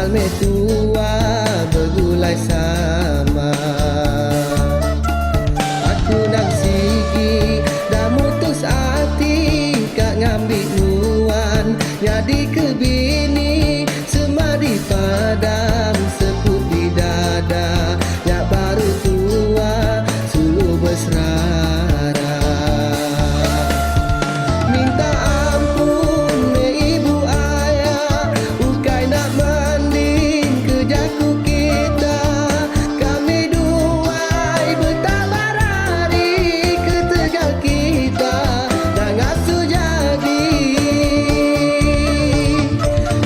me tua bergulai sama. Aku nak sigi dah mutus hati kak ngambil nuan jadi kebini semadi padam seput di dada yak baru tua sulu berserara. Minta ampun me ibu ayah ukai nak mending kejaku kita kami duai bertabar hari ketegal kita dah ngasu jadi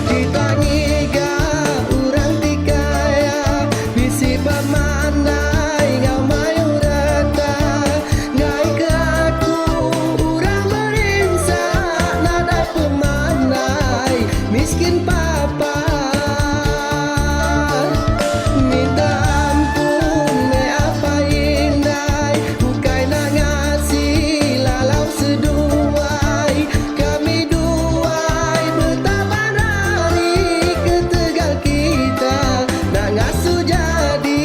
kita ngiga urang tikaya bisi pemandai ngau mayu rata ngai ke aku urang berinsa nada pemandai miskin papa. Minta ampun me apa indai bukai nak ngasih lalau seduai kami duai bertabar hari ketegal kita nak ngasu jadi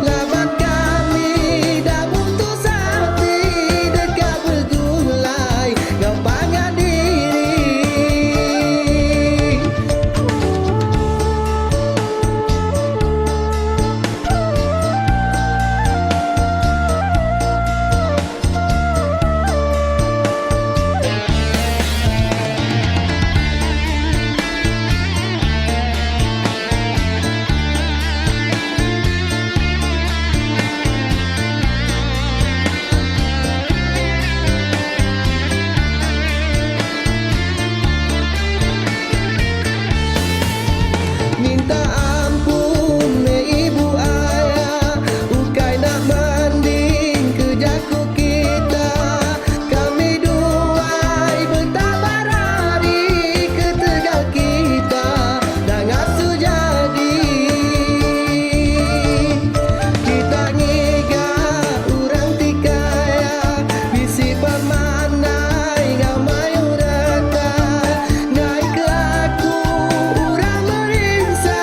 labat kami dah putus hati dekat bergulai ngau panggah diri. Minta ampun me ibu ayah ukai nak mending kejaku kita kami duai bertabar hari ketegal kita dah ngasu jadi kita ngiga urang tikaya bisi pemandai ngau mayu rata ngai ke aku urang berinsa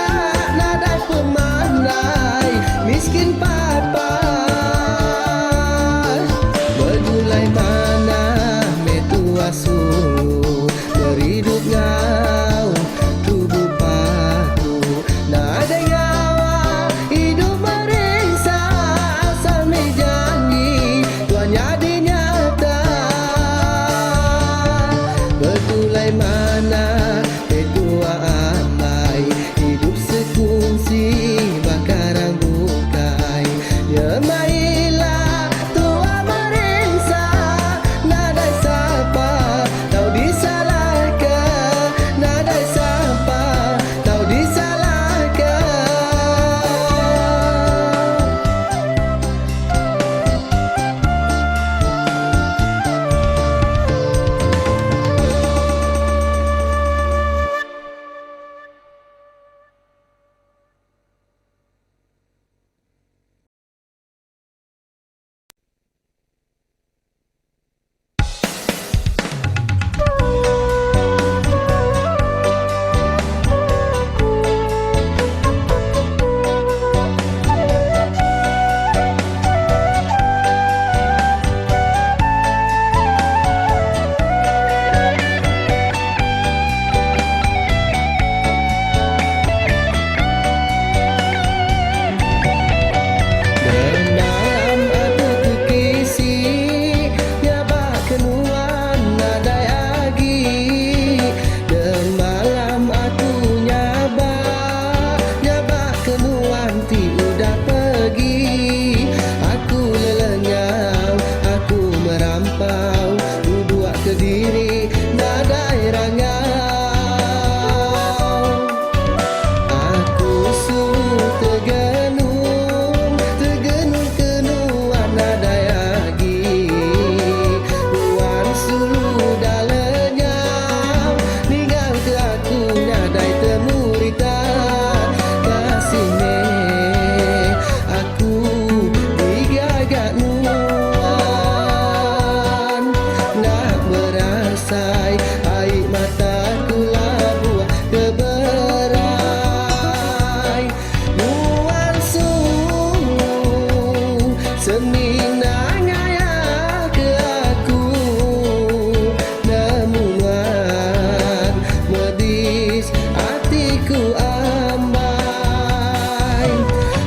ku ambai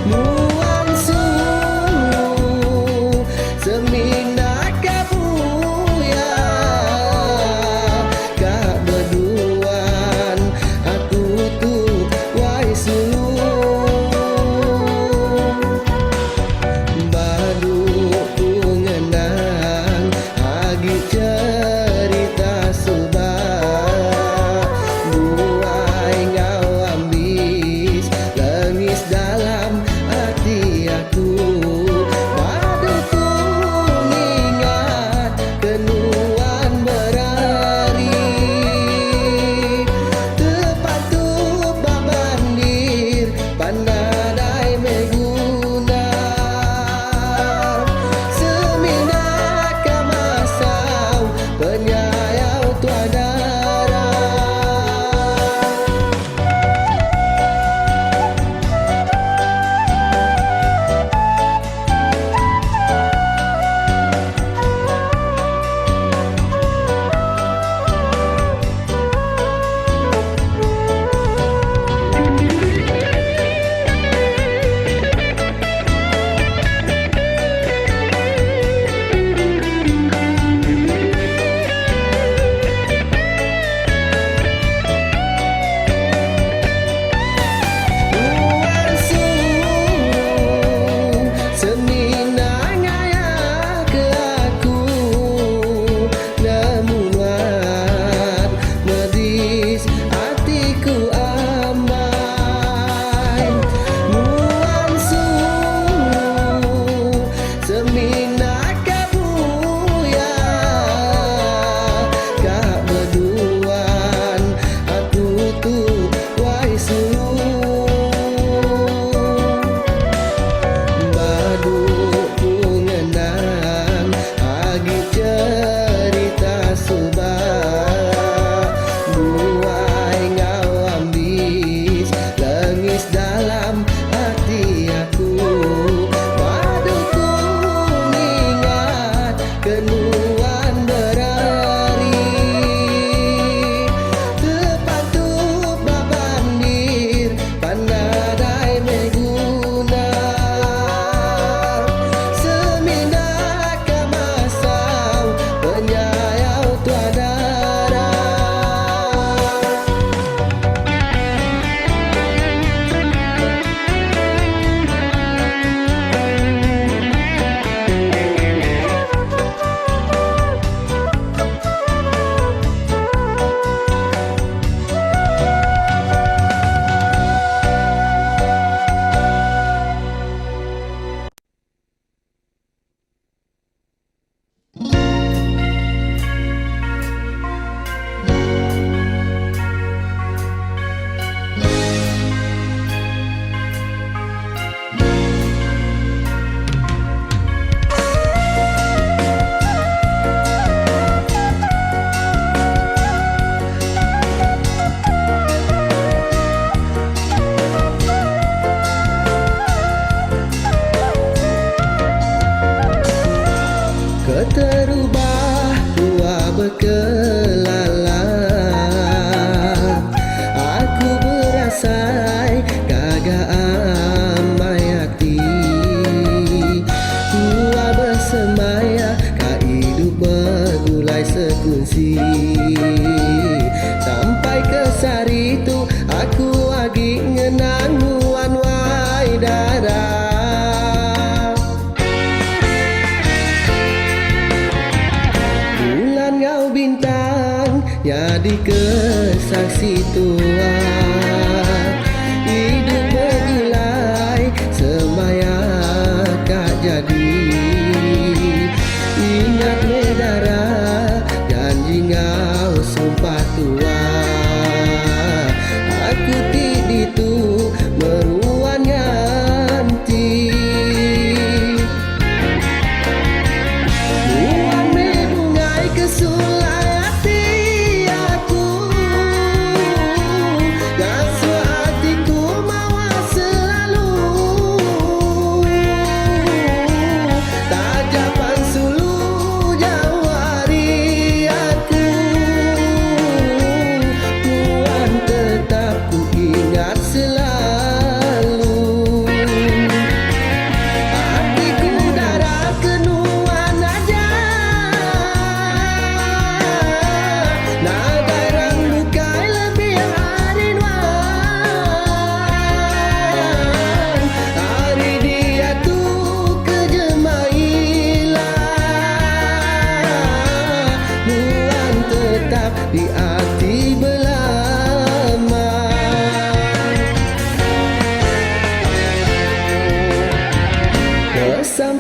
nuan sulu seminat kabuya kak berduan aku tu wai sulu baru ku ngenang agi cerita subah buai ngau ambil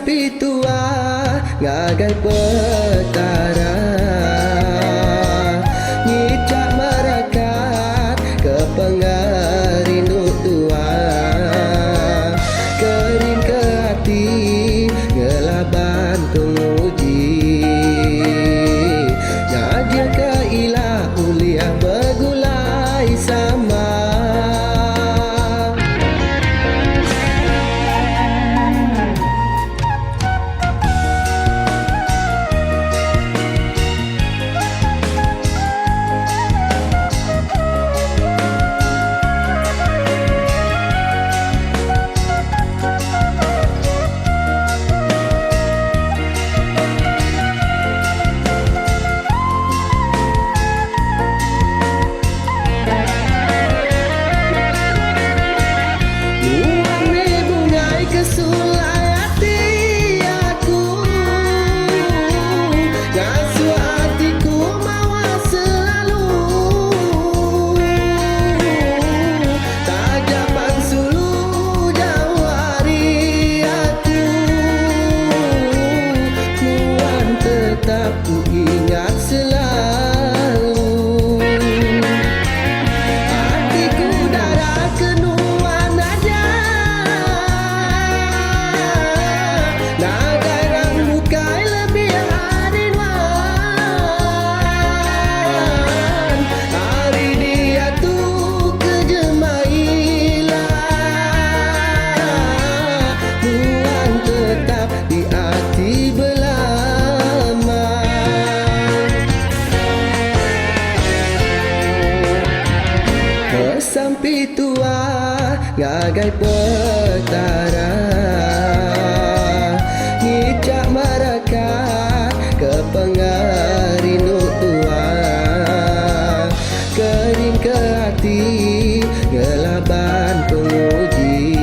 sampai tua ngagai petara ngicak marakat ke pengarindu tua kering ke hati ngelaban penguji ngajar ke ilah uliah bergulai sama. Ku ingat selalu hatiku darah kenuan aja nagai rang bukai lebih hariwan hari dia tuh kejemailah Tuhan tetap di hati sampai tua ngagai petara ngicak marakat ke pengarindu tua kering ke hati ngelaban penguji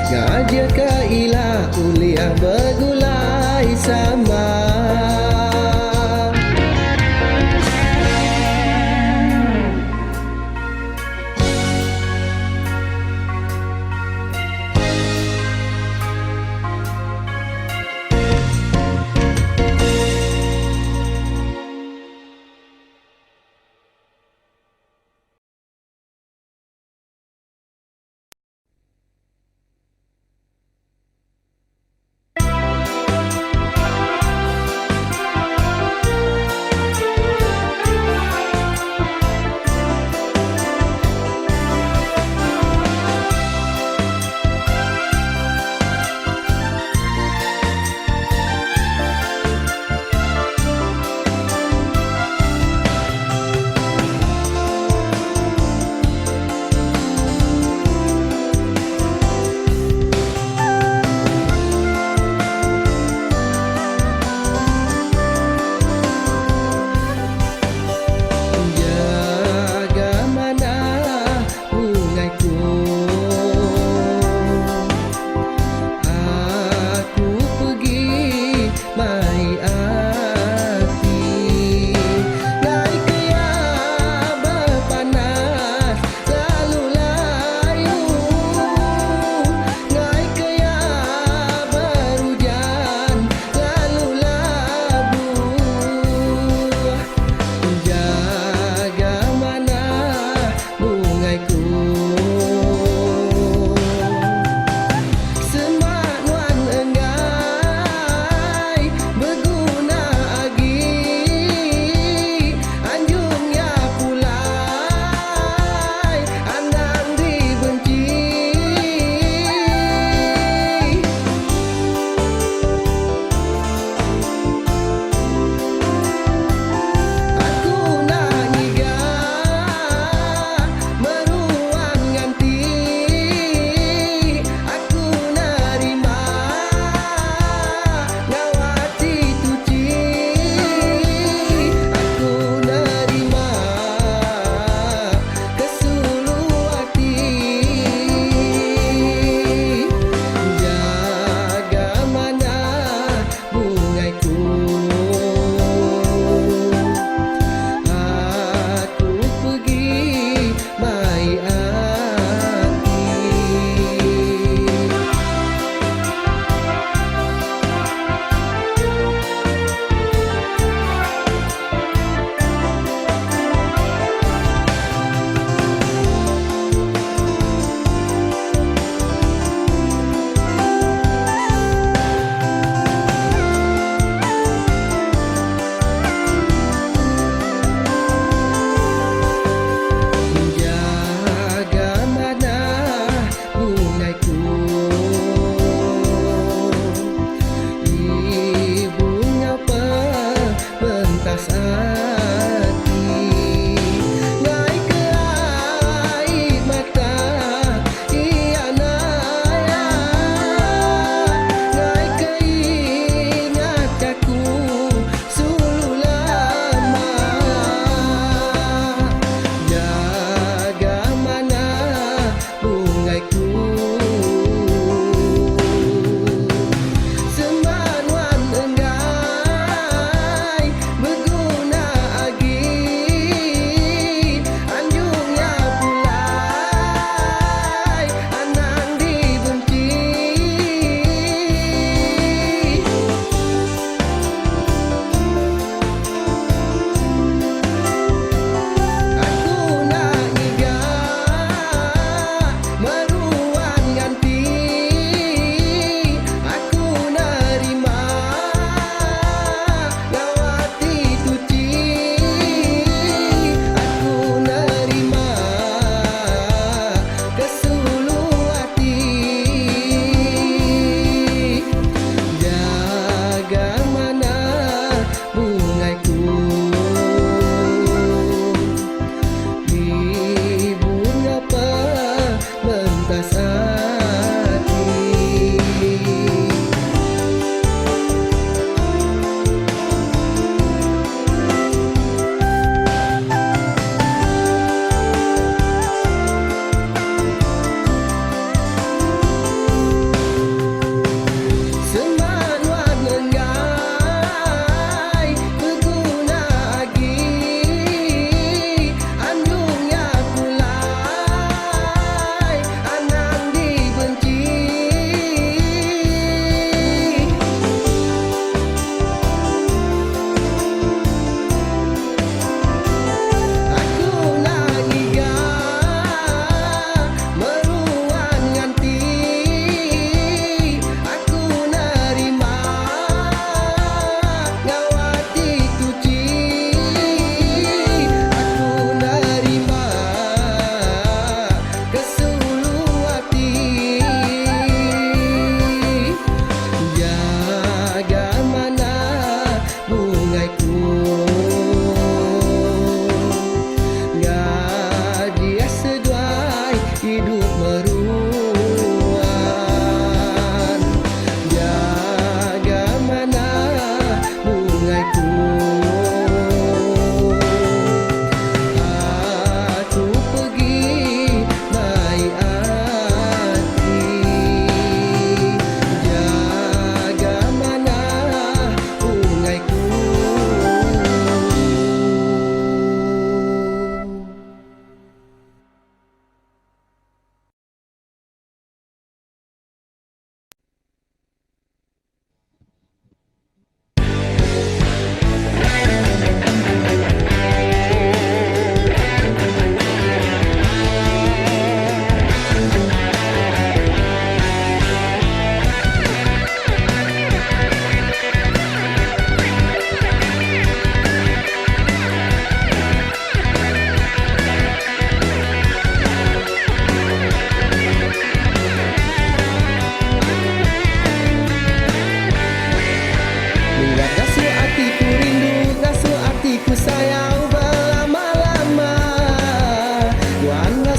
ngajar ke ilah uliah bergulai sama.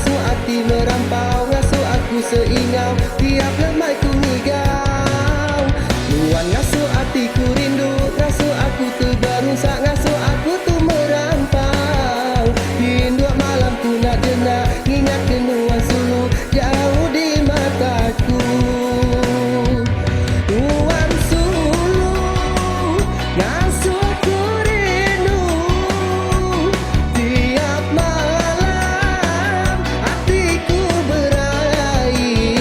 ngasuh hati merampau, ngasuh aku seingau, tiap lemai ku ngigau. Luan ngasuh hatiku rindu, ngasuh aku terbarusak, ngasuh aku tu merampau. Rindu malam ku nak jenak, ingat kenuan sulu jauh di mataku. Luan sulu ngasuh ku rindu, tiap malam hatiku berair.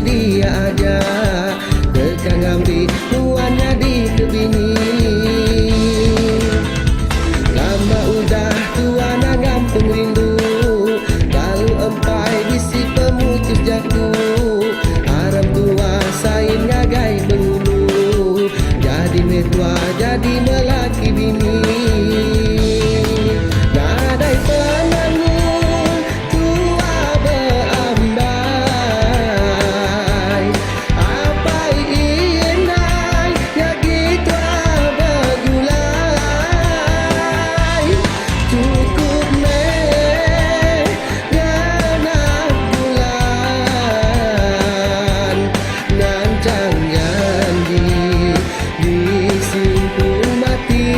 sedia aja tekan ambil nuan jadi kebini. Lama udah tuan ngampung rindu, kalau empai bisi pemutus jatuh. Haram tua sain ngagai bengulu, jadi mertua jadi melaki bini. Nadai penangun tua berambai, apai inai ya gitu bergulai. Cukup nih ganap bulan, nancang janji disimpul mati.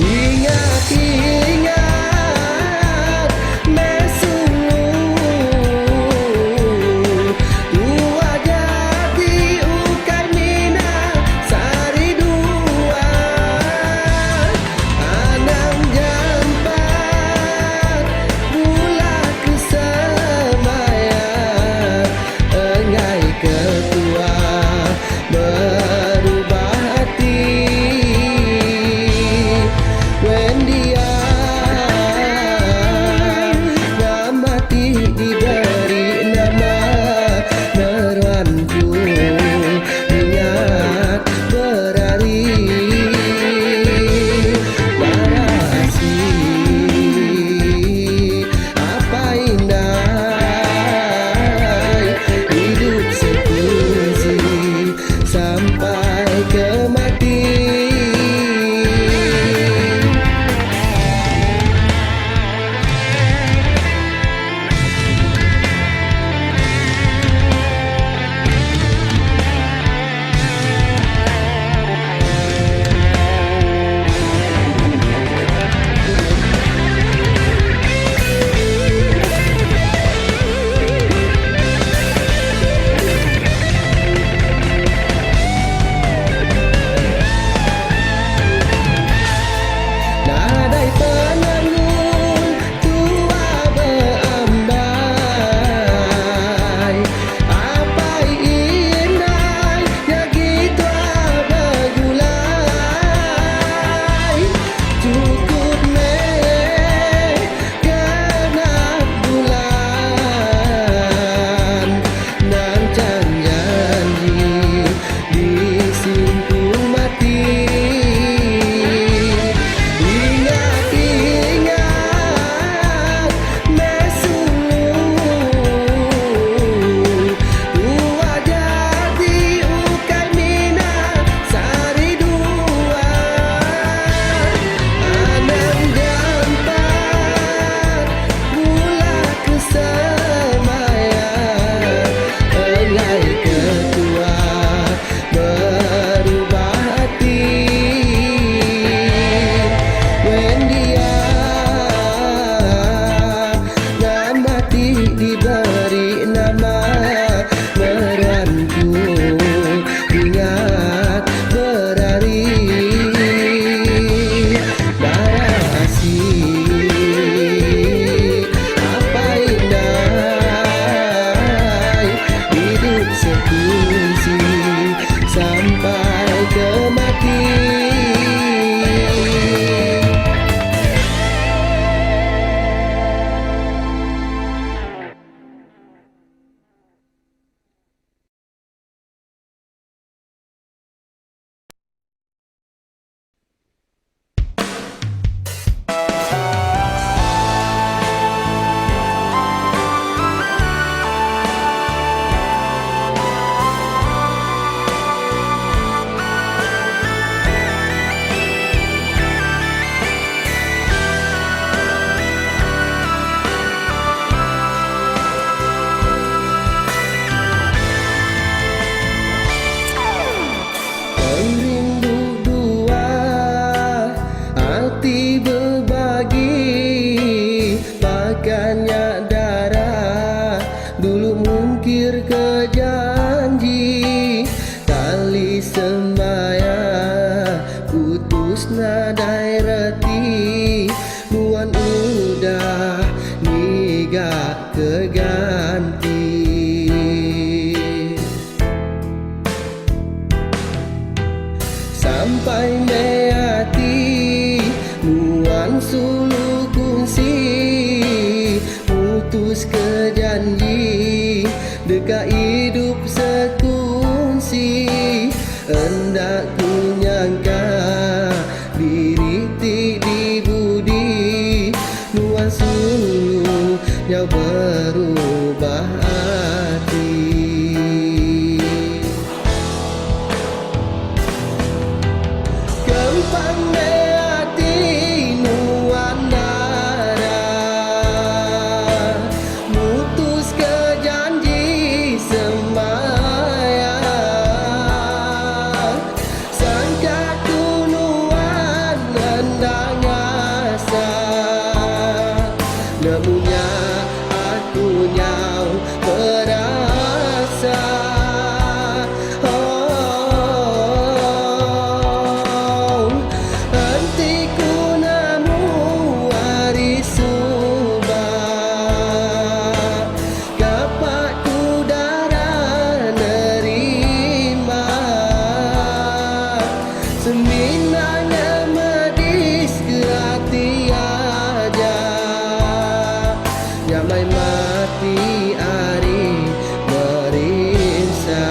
Ingat-ingat mesulu, tua jadi ukai mina sari dua. Anam jampat bulan kesemayang, engai ketua berubah hati. Wendia mati diberi nama meruanku, ingat berari narasi. Apa indah hidup sepusi sampai ke mati. Nadai penangun tua berambai, apai inai ya gitu bergulai. Cukup nih genap bulan, nancang janji disimpul mati. Ingat-ingat mesulu, tua jadi ukai mina sari dua. Anam jampat bulan kesemayang, engai ketua berubah hati. Wendia mati diberi nama meruanku, ingat berari narasi. Apa indah hidup sepusi sampai ke mati. nadai reti nuan udah niga keganti. Dekat hidup sekongsi, hendak ku nyangka diri di budi, nuan sulu yang berubah hati. Kempang hati nuan nara, mutus ke janji sembayang. Sangka ku nuan hendak ngasa, nemunya aku nyau berasa. Hentiku namu waris subah, kapak ku darah nerima. Seminanya medis ke hati aja, nyamai mati hari merisa.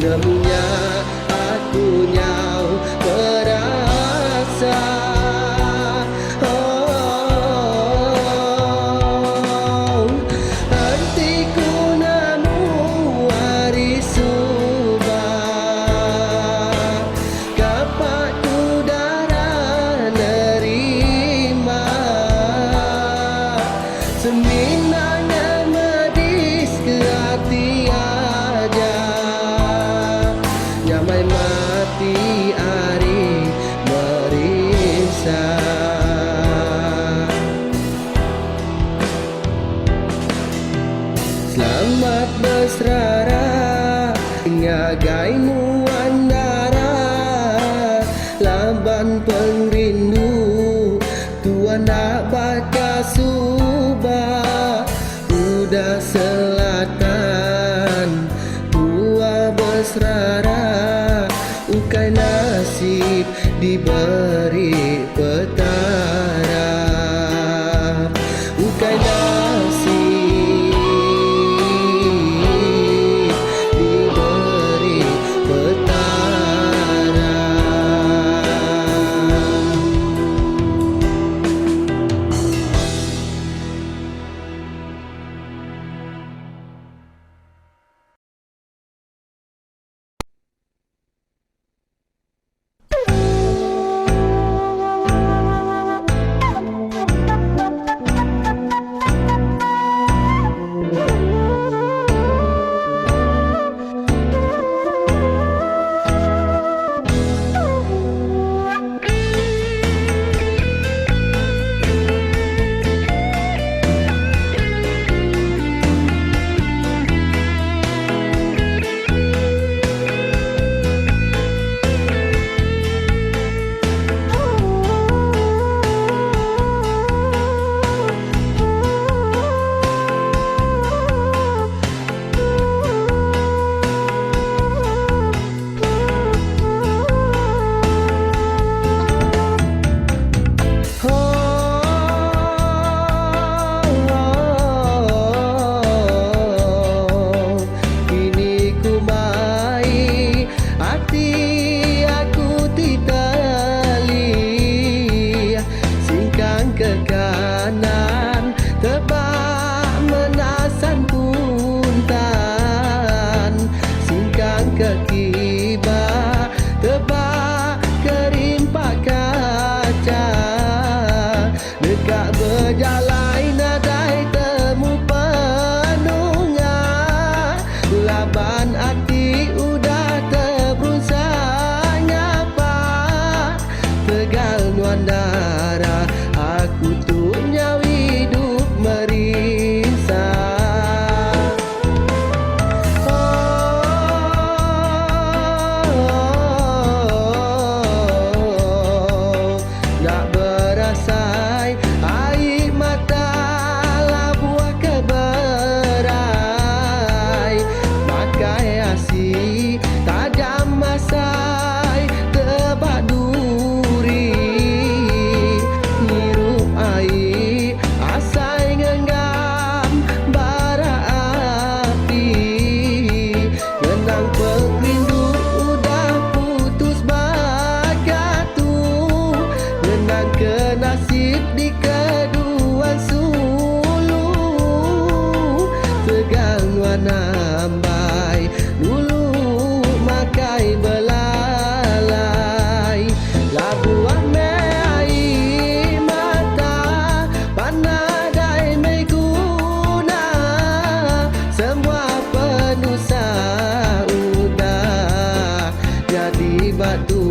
Nemunya aku nyau berasa. Hatiku namu waris subah, kapakku darah nerima. Seminanya medis ke hati aja, nyamai mati hari merisa. Selamat berserara ngagai nuan dara, laban pengrindu tuan nak bakal subah. Udah selatan tua berserara, ukai nasib diberi petara. Ukai nasib diberi petara. batu